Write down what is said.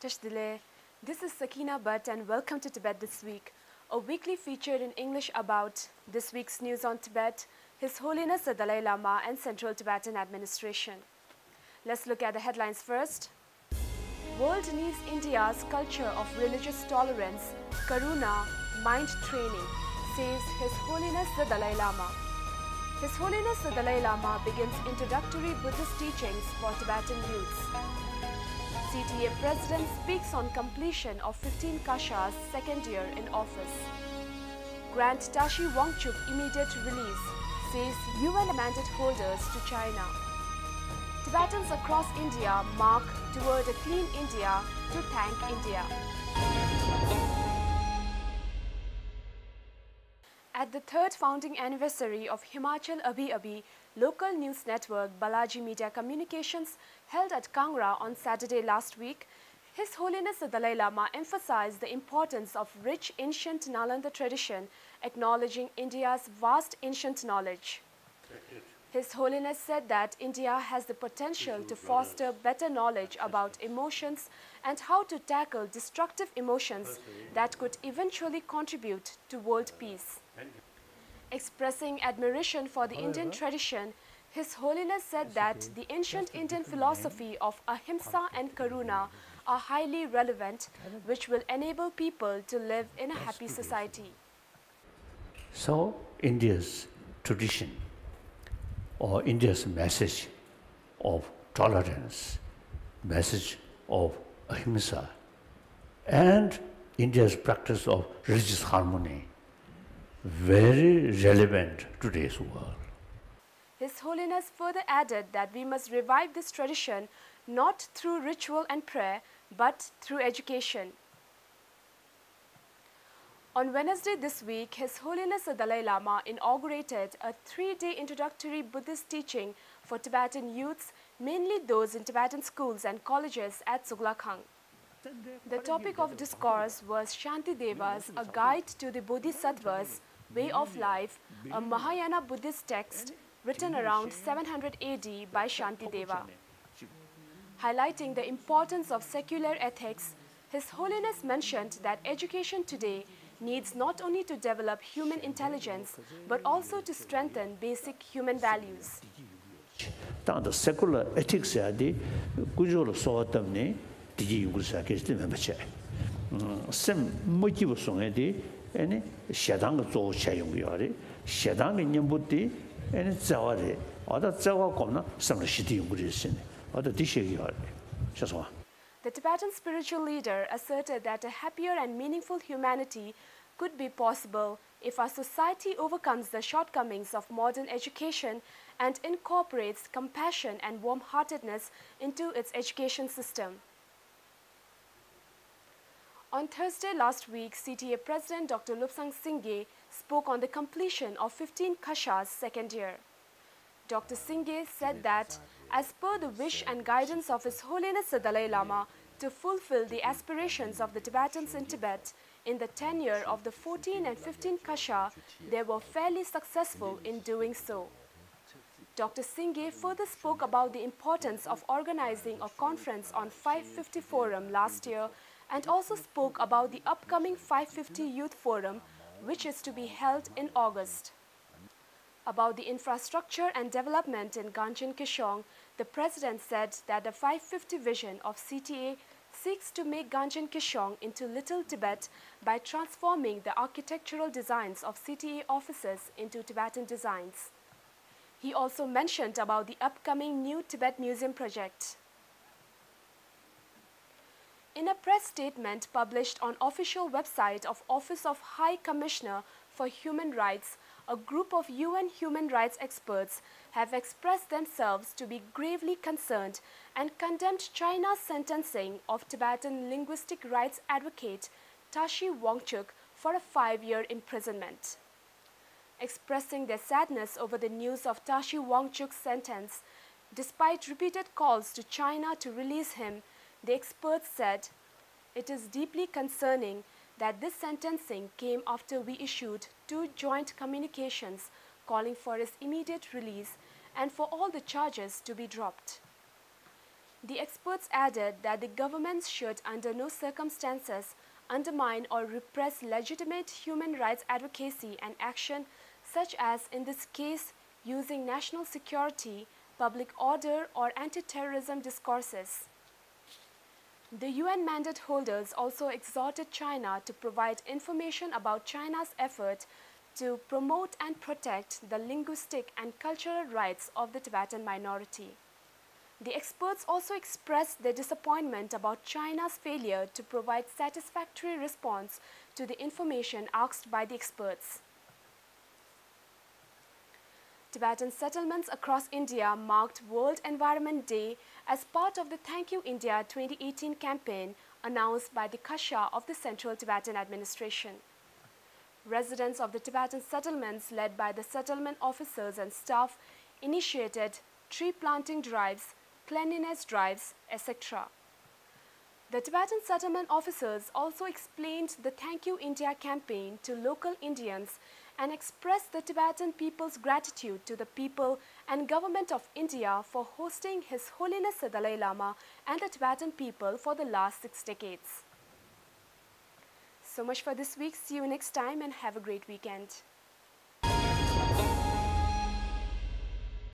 Atish Dile. This is Sakina Bhatt and welcome to Tibet This Week, a weekly feature in English about this week's news on Tibet, His Holiness the Dalai Lama and Central Tibetan Administration. Let's look at the headlines first. World needs India's culture of religious tolerance, karuna, mind training, says His Holiness the Dalai Lama. His Holiness the Dalai Lama begins introductory Buddhist teachings for Tibetan youths. CTA President speaks on completion of 15 Kasha's second year in office. Grant Tashi Wangchuk immediate release, says UN mandate holders to China. Tibetans across India mark toward a clean India to thank India. At the third founding anniversary of Himachal Abhi Abhi, local news network Balaji Media Communications held at Kangra on Saturday last week, His Holiness the Dalai Lama emphasized the importance of rich ancient Nalanda tradition, acknowledging India's vast ancient knowledge. His Holiness said that India has the potential to foster better knowledge about emotions and how to tackle destructive emotions that could eventually contribute to world peace. Expressing admiration for the Indian tradition, His Holiness said that the ancient Indian philosophy of ahimsa and karuna are highly relevant, which will enable people to live in a happy society. So, India's tradition or India's message of tolerance, message of ahimsa, and India's practice of religious harmony, very relevant to today's world. His Holiness further added that we must revive this tradition not through ritual and prayer, but through education. On Wednesday this week, His Holiness the Dalai Lama inaugurated a 3-day introductory Buddhist teaching for Tibetan youths, mainly those in Tibetan schools and colleges at Zuglakhang. The topic of discourse was Shanti Devas, a guide to the Bodhisattva's way of life, a Mahayana Buddhist text written around 700 AD by Shanti Deva. Highlighting the importance of secular ethics, His Holiness mentioned that education today needs not only to develop human intelligence, but also to strengthen basic human values. The secular ethics are sem motive songe di ene shadang zo chayong yare shadang nyambuti ene zaware oda zawa komna samla shidi yungri sine oda dishe yare chaswa. The Tibetan spiritual leader asserted that a happier and meaningful humanity could be possible if our society overcomes the shortcomings of modern education and incorporates compassion and warm-heartedness into its education system. On Thursday last week, CTA President Dr. Lobsang Singye spoke on the completion of 15 Kasha's second year. Dr. Singye said that, as per the wish and guidance of His Holiness the Dalai Lama to fulfill the aspirations of the Tibetans in Tibet, in the tenure of the 14 and 15 Kasha, they were fairly successful in doing so. Dr. Singye further spoke about the importance of organizing a conference on 550 Forum last year and also spoke about the upcoming 550 Youth Forum, which is to be held in August. About the infrastructure and development in Ganchen Kishong, the President said that the 550 vision of CTA seeks to make Ganchen Kishong into Little Tibet by transforming the architectural designs of CTA offices into Tibetan designs. He also mentioned about the upcoming new Tibet Museum project. In a press statement published on official website of Office of High Commissioner for Human Rights, a group of UN human rights experts have expressed themselves to be gravely concerned and condemned China's sentencing of Tibetan linguistic rights advocate Tashi Wangchuk for a 5-year imprisonment. Expressing their sadness over the news of Tashi Wangchuk's sentence, despite repeated calls to China to release him, the experts said, "It is deeply concerning that this sentencing came after we issued 2 joint communications calling for his immediate release and for all the charges to be dropped." The experts added that the governments should under no circumstances undermine or repress legitimate human rights advocacy and action, such as in this case using national security, public order or anti-terrorism discourses. The UN mandate holders also exhorted China to provide information about China's effort to promote and protect the linguistic and cultural rights of the Tibetan minority. The experts also expressed their disappointment about China's failure to provide satisfactory response to the information asked by the experts. Tibetan settlements across India marked World Environment Day as part of the Thank You India 2018 campaign announced by the Kasha of the Central Tibetan Administration. Residents of the Tibetan settlements, led by the settlement officers and staff, initiated tree planting drives, cleanliness drives, etc. The Tibetan settlement officers also explained the Thank You India campaign to local Indians and expressed the Tibetan people's gratitude to the people and government of India for hosting His Holiness the Dalai Lama and the Tibetan people for the last 6 decades. So much for this week. See you next time and have a great weekend.